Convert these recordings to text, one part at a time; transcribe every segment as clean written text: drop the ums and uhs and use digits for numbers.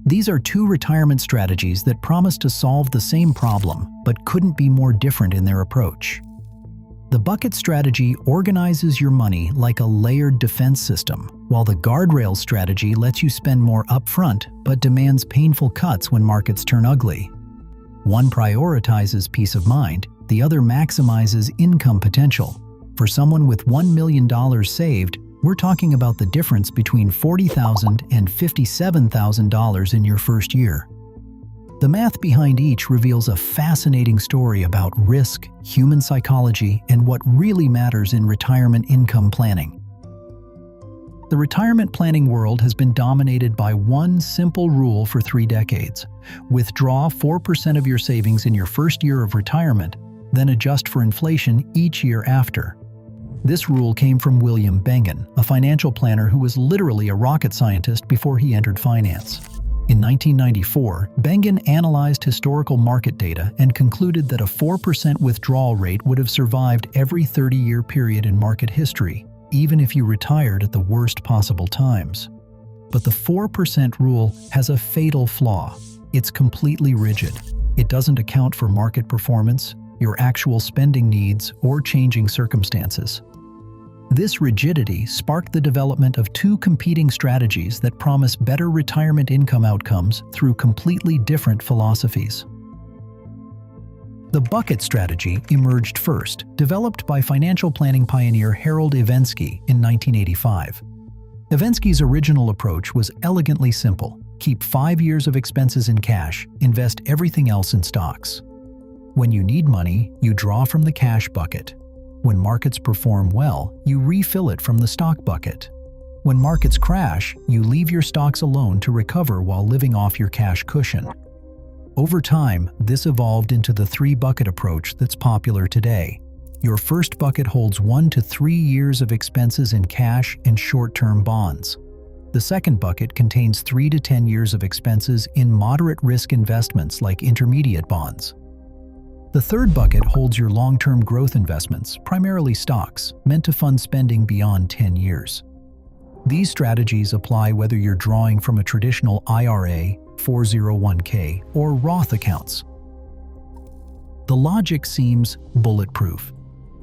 These are two retirement strategies that promise to solve the same problem, but couldn't be more different in their approach. The bucket strategy organizes your money like a layered defense system, while the guardrails strategy lets you spend more upfront but demands painful cuts when markets turn ugly. One prioritizes peace of mind, the other maximizes income potential. For someone with $1 million saved, we're talking about the difference between $40,000 and $57,000 in your first year. The math behind each reveals a fascinating story about risk, human psychology, and what really matters in retirement income planning. The retirement planning world has been dominated by one simple rule for 3 decades. Withdraw 4% of your savings in your first year of retirement, then adjust for inflation each year after. This rule came from William Bengen, a financial planner who was literally a rocket scientist before he entered finance. In 1994, Bengen analyzed historical market data and concluded that a 4% withdrawal rate would have survived every 30-year period in market history, even if you retired at the worst possible times. But the 4% rule has a fatal flaw. It's completely rigid. It doesn't account for market performance, your actual spending needs, or changing circumstances. This rigidity sparked the development of two competing strategies that promise better retirement income outcomes through completely different philosophies. The bucket strategy emerged first, developed by financial planning pioneer Harold Evensky in 1985. Evensky's original approach was elegantly simple: keep 5 years of expenses in cash, invest everything else in stocks. When you need money, you draw from the cash bucket. When markets perform well, you refill it from the stock bucket. When markets crash, you leave your stocks alone to recover while living off your cash cushion. Over time, this evolved into the 3-bucket approach that's popular today. Your first bucket holds 1 to 3 years of expenses in cash and short-term bonds. The second bucket contains 3 to 10 years of expenses in moderate risk investments like intermediate bonds. The third bucket holds your long-term growth investments, primarily stocks, meant to fund spending beyond 10 years. These strategies apply whether you're drawing from a traditional IRA, 401k, or Roth accounts. The logic seems bulletproof.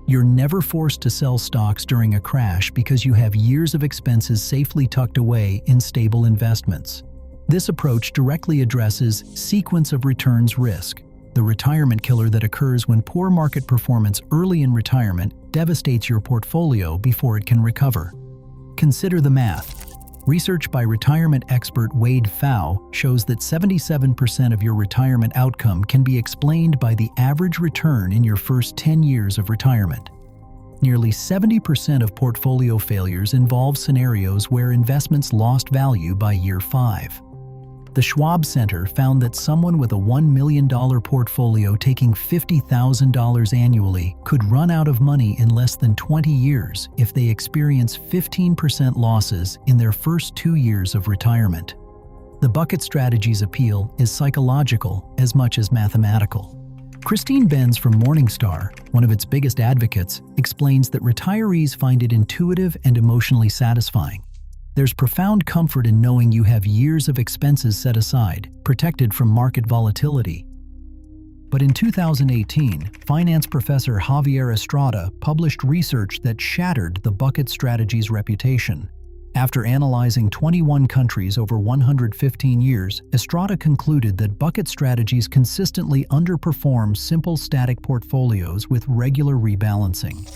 You're never forced to sell stocks during a crash because you have years of expenses safely tucked away in stable investments. This approach directly addresses sequence of returns risk, the retirement killer that occurs when poor market performance early in retirement devastates your portfolio before it can recover. Consider the math. Research by retirement expert Wade Pfau shows that 77% of your retirement outcome can be explained by the average return in your first 10 years of retirement. Nearly 70% of portfolio failures involve scenarios where investments lost value by year 5. The Schwab Center found that someone with a $1 million portfolio taking $50,000 annually could run out of money in less than 20 years if they experience 15% losses in their first 2 years of retirement. The bucket strategy's appeal is psychological as much as mathematical. Christine Benz from Morningstar, one of its biggest advocates, explains that retirees find it intuitive and emotionally satisfying. There's profound comfort in knowing you have years of expenses set aside, protected from market volatility. But in 2018, finance professor Javier Estrada published research that shattered the bucket strategy's reputation. After analyzing 21 countries over 115 years, Estrada concluded that bucket strategies consistently underperform simple static portfolios with regular rebalancing.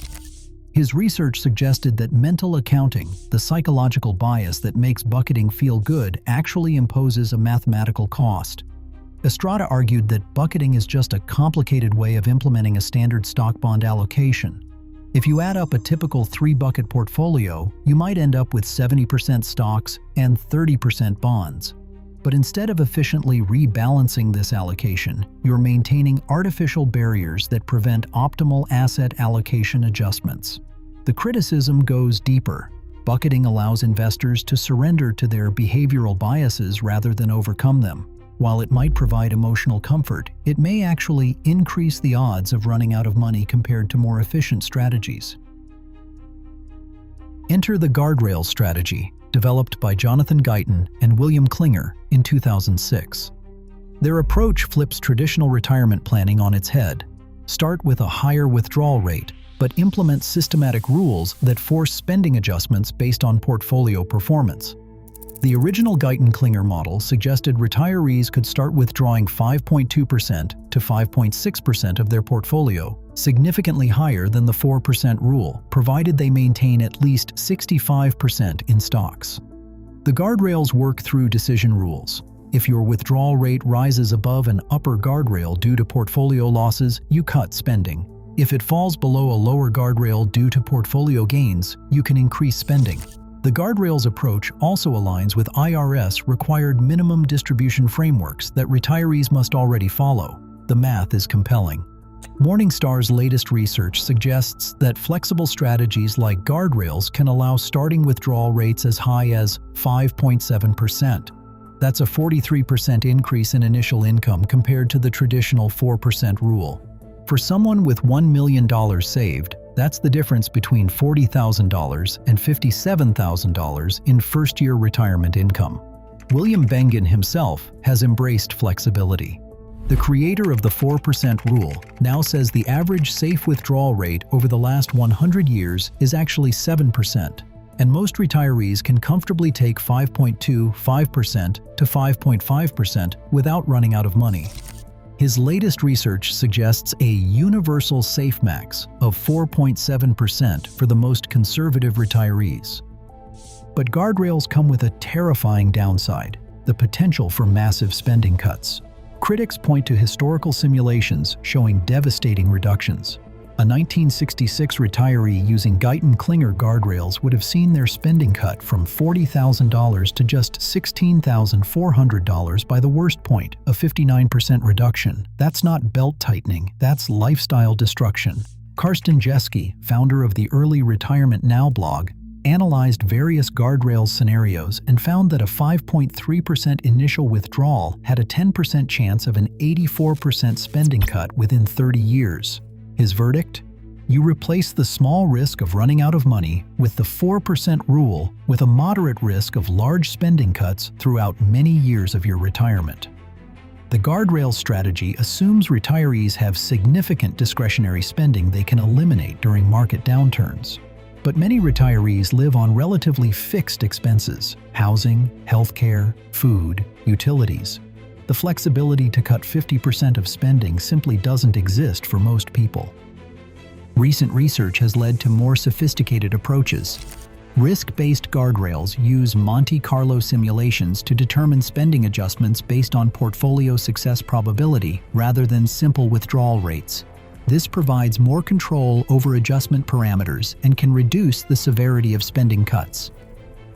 His research suggested that mental accounting, the psychological bias that makes bucketing feel good, actually imposes a mathematical cost. Estrada argued that bucketing is just a complicated way of implementing a standard stock bond allocation. If you add up a typical 3-bucket portfolio, you might end up with 70% stocks and 30% bonds. But instead of efficiently rebalancing this allocation, you're maintaining artificial barriers that prevent optimal asset allocation adjustments. The criticism goes deeper. Bucketing allows investors to surrender to their behavioral biases rather than overcome them. While it might provide emotional comfort, it may actually increase the odds of running out of money compared to more efficient strategies. Enter the guardrails strategy, developed by Jonathan Guyton and William Klinger in 2006. Their approach flips traditional retirement planning on its head. Start with a higher withdrawal rate, but implement systematic rules that force spending adjustments based on portfolio performance. The original Guyton-Klinger model suggested retirees could start withdrawing 5.2% to 5.6% of their portfolio, significantly higher than the 4% rule, provided they maintain at least 65% in stocks. The guardrails work through decision rules. If your withdrawal rate rises above an upper guardrail due to portfolio losses, you cut spending. If it falls below a lower guardrail due to portfolio gains, you can increase spending. The guardrails approach also aligns with IRS-required minimum distribution frameworks that retirees must already follow. The math is compelling. Morningstar's latest research suggests that flexible strategies like guardrails can allow starting withdrawal rates as high as 5.7%. That's a 43% increase in initial income compared to the traditional 4% rule. For someone with $1 million saved, that's the difference between $40,000 and $57,000 in first-year retirement income. William Bengen himself has embraced flexibility. The creator of the 4% rule now says the average safe withdrawal rate over the last 100 years is actually 7%, and most retirees can comfortably take 5.25% to 5.5% without running out of money. His latest research suggests a universal safe max of 4.7% for the most conservative retirees. But guardrails come with a terrifying downside: the potential for massive spending cuts. Critics point to historical simulations showing devastating reductions. A 1966 retiree using Guyton-Klinger guardrails would have seen their spending cut from $40,000 to just $16,400 by the worst point, a 59% reduction. That's not belt tightening, that's lifestyle destruction. Karsten Jeske, founder of the Early Retirement Now blog, analyzed various guardrails scenarios and found that a 5.3% initial withdrawal had a 10% chance of an 84% spending cut within 30 years. His verdict? You replace the small risk of running out of money with the 4% rule with a moderate risk of large spending cuts throughout many years of your retirement. The guardrail strategy assumes retirees have significant discretionary spending they can eliminate during market downturns. But many retirees live on relatively fixed expenses: housing, healthcare, food, utilities. The flexibility to cut 50% of spending simply doesn't exist for most people. Recent research has led to more sophisticated approaches. Risk-based guardrails use Monte Carlo simulations to determine spending adjustments based on portfolio success probability rather than simple withdrawal rates. This provides more control over adjustment parameters and can reduce the severity of spending cuts.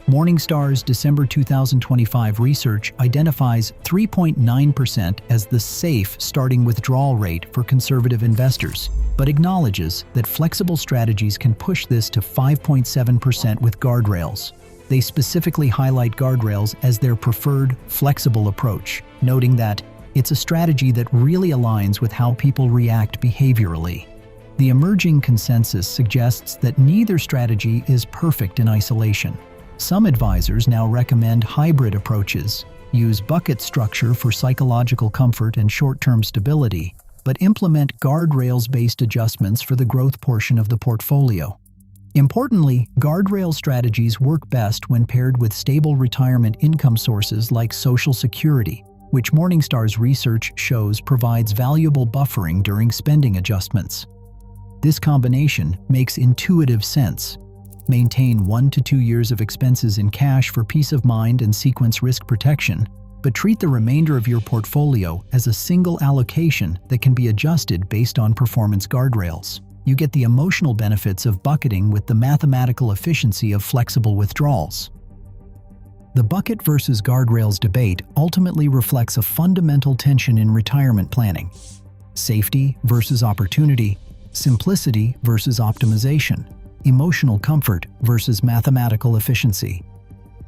Morningstar's December 2025 research identifies 3.9% as the safe starting withdrawal rate for conservative investors, but acknowledges that flexible strategies can push this to 5.7% with guardrails. They specifically highlight guardrails as their preferred flexible approach, noting that it's a strategy that really aligns with how people react behaviorally. The emerging consensus suggests that neither strategy is perfect in isolation. Some advisors now recommend hybrid approaches, use bucket structure for psychological comfort and short-term stability, but implement guardrails-based adjustments for the growth portion of the portfolio. Importantly, guardrail strategies work best when paired with stable retirement income sources like Social Security, which Morningstar's research shows provides valuable buffering during spending adjustments. This combination makes intuitive sense. Maintain 1 to 2 years of expenses in cash for peace of mind and sequence risk protection, but treat the remainder of your portfolio as a single allocation that can be adjusted based on performance guardrails. You get the emotional benefits of bucketing with the mathematical efficiency of flexible withdrawals. The bucket versus guardrails debate ultimately reflects a fundamental tension in retirement planning: safety versus opportunity, simplicity versus optimization, emotional comfort versus mathematical efficiency.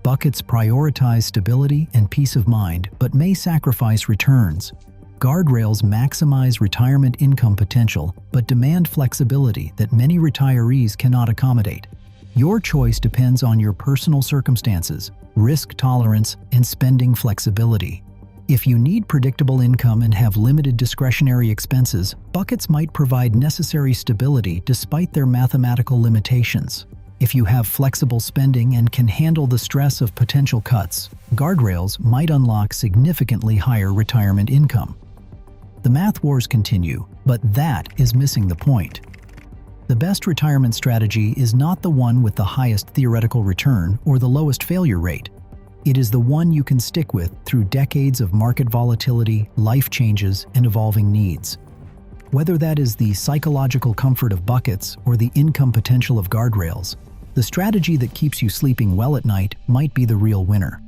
Buckets prioritize stability and peace of mind, but may sacrifice returns. Guardrails maximize retirement income potential, but demand flexibility that many retirees cannot accommodate. Your choice depends on your personal circumstances, risk tolerance, and spending flexibility. If you need predictable income and have limited discretionary expenses, buckets might provide necessary stability despite their mathematical limitations. If you have flexible spending and can handle the stress of potential cuts, guardrails might unlock significantly higher retirement income. The math wars continue, but that is missing the point. The best retirement strategy is not the one with the highest theoretical return or the lowest failure rate. It is the one you can stick with through decades of market volatility, life changes, and evolving needs. Whether that is the psychological comfort of buckets or the income potential of guardrails, the strategy that keeps you sleeping well at night might be the real winner.